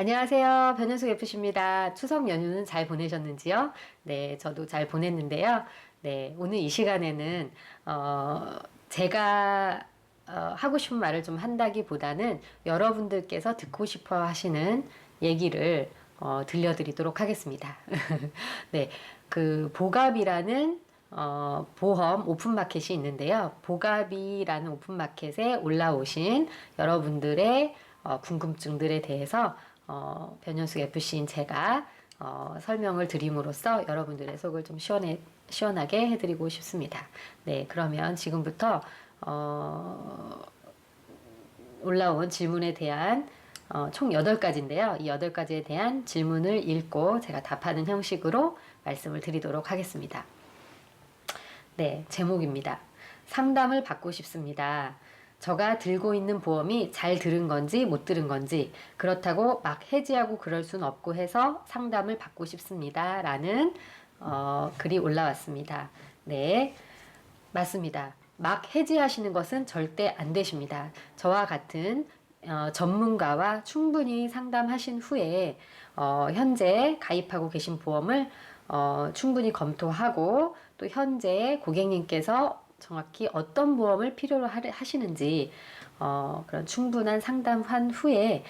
안녕하세요. 변현숙 FC입니다. 추석 연휴는 잘 보내셨는지요? 네, 저도 잘 보냈는데요. 네, 오늘 이 시간에는, 제가, 하고 싶은 말을 좀 한다기보다는 여러분들께서 듣고 싶어 하시는 얘기를, 들려드리도록 하겠습니다. 네, 그, 보갑이라는, 보험 오픈마켓이 있는데요. 보갑이라는 오픈마켓에 올라오신 여러분들의 궁금증들에 대해서 변현숙 FC인 제가 설명을 드림으로써 여러분들의 속을 좀 시원하게 해드리고 싶습니다. 네, 그러면 지금부터 올라온 질문에 대한 총 8가지인데요. 이 8가지에 대한 질문을 읽고 제가 답하는 형식으로 말씀을 드리도록 하겠습니다. 네, 제목입니다. 상담을 받고 싶습니다. 저가 들고 있는 보험이 잘 들은 건지 못 들은 건지 그렇다고 막 해지하고 그럴 순 없고 해서 상담을 받고 싶습니다. 라는 글이 올라왔습니다. 네, 맞습니다. 막 해지하시는 것은 절대 안 되십니다. 저와 같은 전문가와 충분히 상담하신 후에 현재 가입하고 계신 보험을 충분히 검토하고 또 현재 고객님께서 정확히 어떤 보험을 필요로 하시는지 그런 충분한 상담한 후에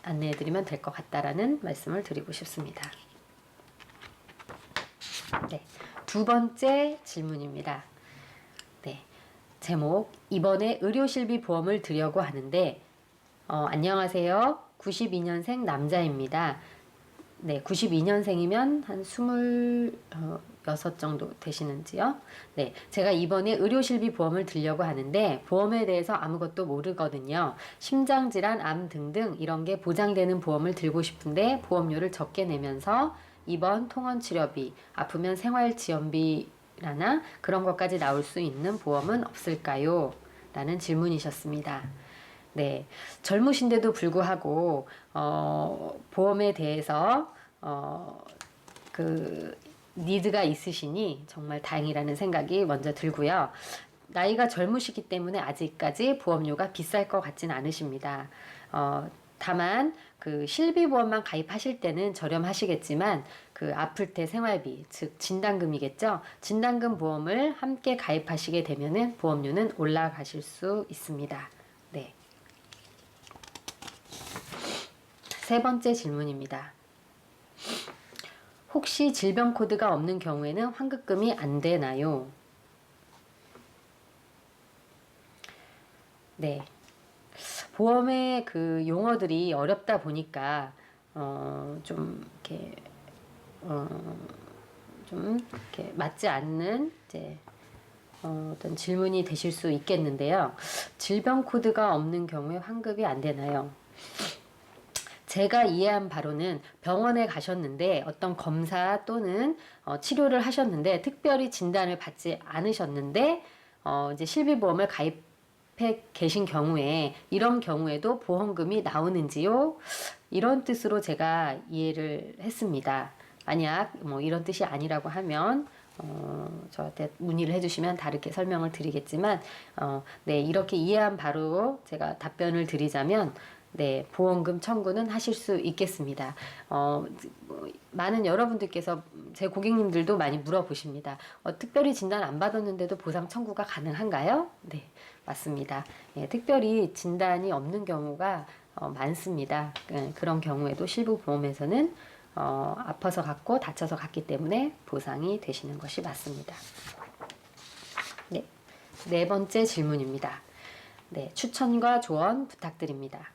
안내해드리면 될 것 같다라는 말씀을 드리고 싶습니다. 네, 두 번째 질문입니다. 네, 제목 이번에 의료실비 보험을 드려고 하는데 안녕하세요. 92년생 남자입니다. 네, 92년생이면 한 26 정도 되시는지요? 네, 제가 이번에 의료실비 보험을 들려고 하는데 보험에 대해서 아무것도 모르거든요. 심장질환, 암 등등 이런 게 보장되는 보험을 들고 싶은데 보험료를 적게 내면서 입원, 통원치료비, 아프면 생활지원비라나 그런 것까지 나올 수 있는 보험은 없을까요? 라는 질문이셨습니다. 네, 젊으신데도 불구하고 보험에 대해서 그 니드가 있으시니 정말 다행이라는 생각이 먼저 들고요. 나이가 젊으시기 때문에 아직까지 보험료가 비쌀 것 같진 않으십니다. 다만 그 실비보험만 가입하실 때는 저렴하시겠지만 그 아플 때 생활비 즉 진단금이겠죠. 진단금 보험을 함께 가입하시게 되면은 보험료는 올라가실 수 있습니다. 네. 세 번째 질문입니다. 혹시 질병 코드가 없는 경우에는 환급금이 안 되나요? 네. 보험의 그 용어들이 어렵다 보니까, 좀, 이렇게, 어, 좀, 이렇게 맞지 않는, 이제, 어떤 질문이 되실 수 있겠는데요. 질병 코드가 없는 경우에 환급이 안 되나요? 제가 이해한 바로는 병원에 가셨는데 어떤 검사 또는 치료를 하셨는데 특별히 진단을 받지 않으셨는데 이제 실비보험을 가입해 계신 경우에 이런 경우에도 보험금이 나오는지요? 이런 뜻으로 제가 이해를 했습니다. 만약 뭐 이런 뜻이 아니라고 하면 저한테 문의를 해주시면 다르게 설명을 드리겠지만 네, 이렇게 이해한 바로 제가 답변을 드리자면 네, 보험금 청구는 하실 수 있겠습니다. 많은 여러분들께서 제 고객님들도 많이 물어보십니다. 특별히 진단 안 받았는데도 보상 청구가 가능한가요? 네, 맞습니다. 예, 특별히 진단이 없는 경우가 많습니다. 그런 경우에도 실부보험에서는 아파서 갔고 다쳐서 갔기 때문에 보상이 되시는 것이 맞습니다. 네, 네 번째 질문입니다. 네, 추천과 조언 부탁드립니다.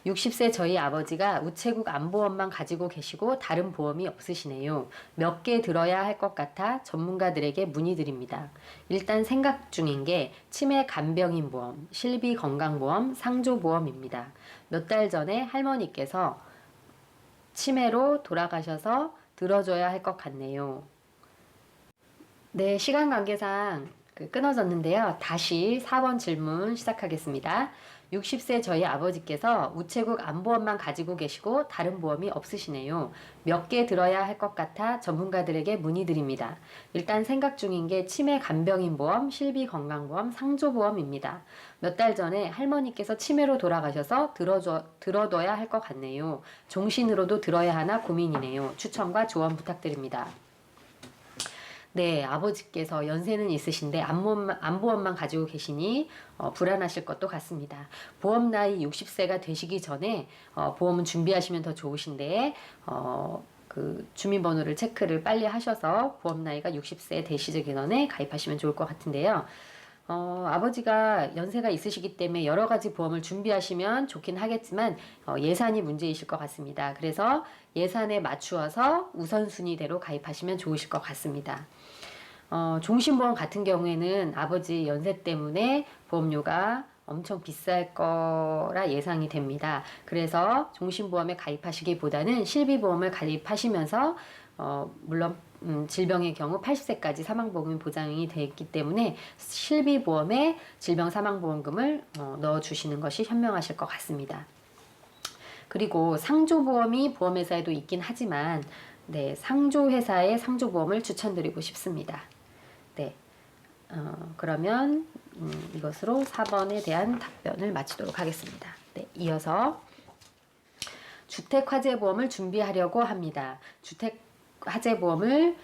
60세 저희 아버지가 우체국 안보험만 가지고 계시고 다른 보험이 없으시네요. 몇 개 들어야 할 것 같아 전문가들에게 문의드립니다. 일단 생각 중인 게 치매 간병인 보험, 실비 건강보험, 상조보험입니다. 몇 달 전에 할머니께서 치매로 돌아가셔서 들어줘야 할 것 같네요. 네, 시간 관계상 끊어졌는데요. 다시 4번 질문 시작하겠습니다. 60세 저희 아버지께서 우체국 안보험만 가지고 계시고 다른 보험이 없으시네요. 몇 개 들어야 할 것 같아 전문가들에게 문의드립니다. 일단 생각 중인 게 치매 간병인 보험, 실비 건강보험, 상조보험입니다. 몇 달 전에 할머니께서 치매로 돌아가셔서 들어둬야 할 것 같네요. 종신으로도 들어야 하나 고민이네요. 추천과 조언 부탁드립니다. 네, 아버지께서 연세는 있으신데 안보험만 가지고 계시니 불안하실 것도 같습니다. 보험 나이 60세가 되시기 전에 보험은 준비하시면 더 좋으신데 그 주민번호를 체크를 빨리 하셔서 보험 나이가 60세 되시기 전에 가입하시면 좋을 것 같은데요. 아버지가 연세가 있으시기 때문에 여러 가지 보험을 준비하시면 좋긴 하겠지만 예산이 문제이실 것 같습니다. 그래서 예산에 맞추어서 우선순위대로 가입하시면 좋으실 것 같습니다. 종신보험 같은 경우에는 아버지 연세 때문에 보험료가 엄청 비쌀 거라 예상이 됩니다. 그래서 종신보험에 가입하시기보다는 실비보험을 가입하시면서 물론 질병의 경우 80세까지 사망보험이 보장이 되어 있기 때문에 실비보험에 질병사망보험금을 넣어주시는 것이 현명하실 것 같습니다. 그리고 상조보험이 보험회사에도 있긴 하지만 네, 상조회사의 상조보험을 추천드리고 싶습니다. 네, 그러면 이것으로 4번에 대한 답변을 마치도록 하겠습니다. 네, 이어서 주택화재보험을 준비하려고 합니다. 주택화재보험을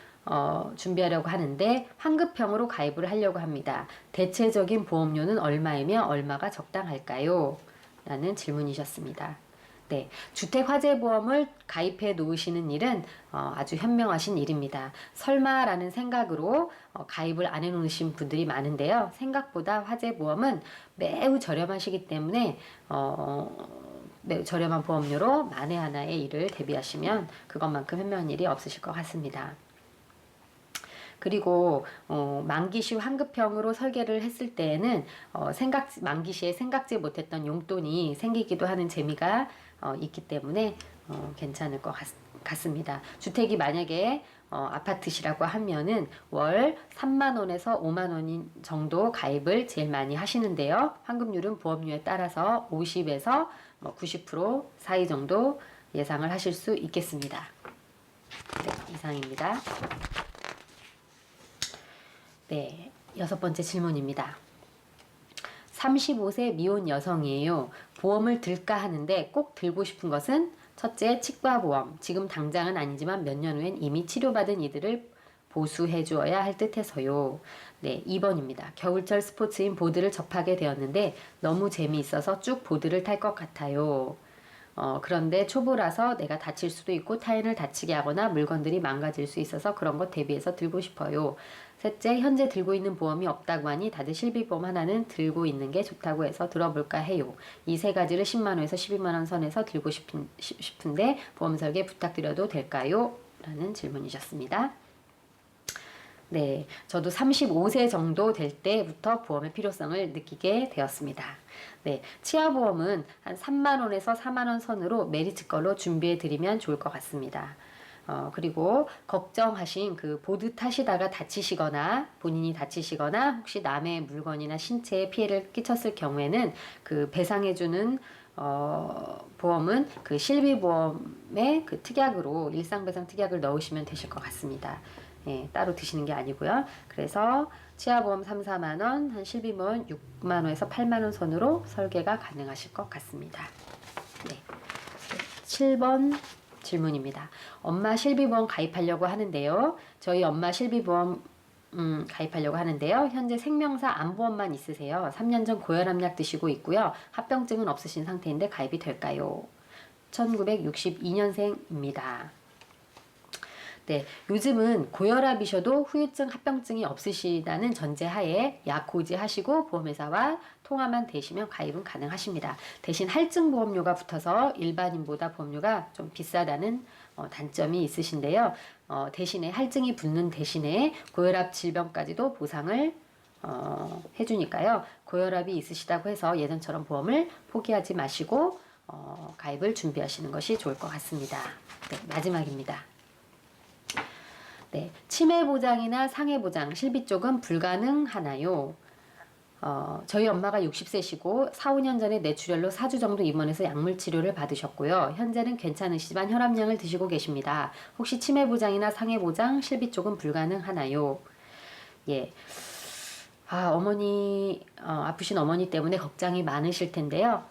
준비하려고 하는데 환급형으로 가입을 하려고 합니다. 대체적인 보험료는 얼마이며 얼마가 적당할까요? 라는 질문이셨습니다. 네, 주택화재보험을 가입해 놓으시는 일은 아주 현명하신 일입니다. 설마라는 생각으로 가입을 안 해 놓으신 분들이 많은데요. 생각보다 화재보험은 매우 저렴하시기 때문에 매우 저렴한 보험료로 만에 하나의 일을 대비하시면 그것만큼 현명한 일이 없으실 것 같습니다. 그리고 만기시 환급형으로 설계를 했을 때에는 만기시에 생각지 못했던 용돈이 생기기도 하는 재미가 있기 때문에 괜찮을 것 같습니다. 주택이 만약에 아파트시라고 하면은 월 3만원에서 5만원 정도 가입을 제일 많이 하시는데요. 환급률은 보험료에 따라서 50에서 90% 사이 정도 예상을 하실 수 있겠습니다. 네, 이상입니다. 네, 6번째 질문입니다. 35세 미혼 여성이에요. 보험을 들까 하는데 꼭 들고 싶은 것은 첫째, 치과보험. 지금 당장은 아니지만 몇 년 후엔 이미 치료받은 이들을 보수해 주어야 할 듯해서요. 네, 2번입니다. 겨울철 스포츠인 보드를 접하게 되었는데 너무 재미있어서 쭉 보드를 탈 것 같아요. 그런데 초보라서 내가 다칠 수도 있고 타인을 다치게 하거나 물건들이 망가질 수 있어서 그런 것 대비해서 들고 싶어요. 셋째, 현재 들고 있는 보험이 없다고 하니 다들 실비보험 하나는 들고 있는 게 좋다고 해서 들어볼까 해요. 이 세 가지를 10만원에서 12만원 선에서 들고 싶은데 보험 설계 부탁드려도 될까요? 라는 질문이셨습니다. 네, 저도 35세 정도 될 때부터 보험의 필요성을 느끼게 되었습니다. 네, 치아보험은 한 3만원에서 4만원 선으로 메리츠 걸로 준비해 드리면 좋을 것 같습니다. 그리고 걱정하신 그 보드 타시다가 다치시거나 본인이 다치시거나 혹시 남의 물건이나 신체에 피해를 끼쳤을 경우에는 그 배상해주는 보험은 그 실비보험의 그 특약으로 일상배상 특약을 넣으시면 되실 것 같습니다. 예, 따로 드시는 게 아니고요. 그래서 치아보험 3, 4만원, 한 실비보험 6만원에서 8만원 선으로 설계가 가능하실 것 같습니다. 네. 7번 질문입니다. 엄마 실비보험 가입하려고 하는데요. 저희 엄마 실비보험 가입하려고 하는데요. 현재 생명사 안보험만 있으세요. 3년 전 고혈압약 드시고 있고요. 합병증은 없으신 상태인데 가입이 될까요? 1962년생입니다. 네, 요즘은 고혈압이셔도 후유증, 합병증이 없으시다는 전제하에 약 고지하시고 보험회사와 통화만 되시면 가입은 가능하십니다. 대신 할증 보험료가 붙어서 일반인보다 보험료가 좀 비싸다는 단점이 있으신데요. 대신에 할증이 붙는 대신에 고혈압 질병까지도 보상을 해주니까요. 고혈압이 있으시다고 해서 예전처럼 보험을 포기하지 마시고 가입을 준비하시는 것이 좋을 것 같습니다. 네, 마지막입니다. 네, 치매 보장이나 상해 보장, 실비 쪽은 불가능하나요? 저희 엄마가 60세시고 4, 5년 전에 뇌출혈로 4주 정도 입원해서 약물 치료를 받으셨고요. 현재는 괜찮으시지만 혈압약을 드시고 계십니다. 혹시 치매 보장이나 상해 보장, 실비 쪽은 불가능하나요? 예. 어머니, 아프신 어머니 때문에 걱정이 많으실 텐데요.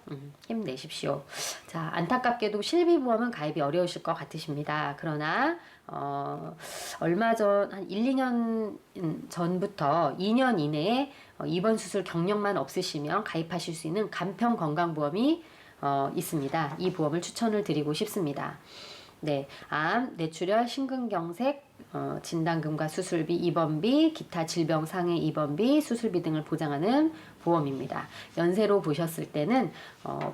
힘내십시오. 자, 안타깝게도 실비보험은 가입이 어려우실 것 같으십니다. 그러나, 얼마 전, 한 1, 2년 전부터 2년 이내에 입원 수술 경력만 없으시면 가입하실 수 있는 간편 건강보험이 있습니다. 이 보험을 추천을 드리고 싶습니다. 네, 암, 뇌출혈, 심근경색, 진단금과 수술비, 입원비, 기타 질병 상해 입원비, 수술비 등을 보장하는 보험입니다. 연세로 보셨을 때는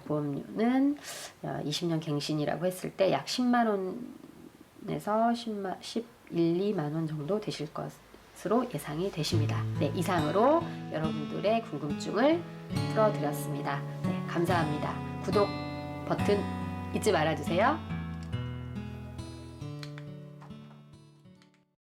보험료는 20년 갱신이라고 했을 때 약 10만 원에서 11, 2만 원 정도 되실 것으로 예상이 되십니다. 네, 이상으로 여러분들의 궁금증을 풀어드렸습니다. 네, 감사합니다. 구독 버튼 잊지 말아주세요.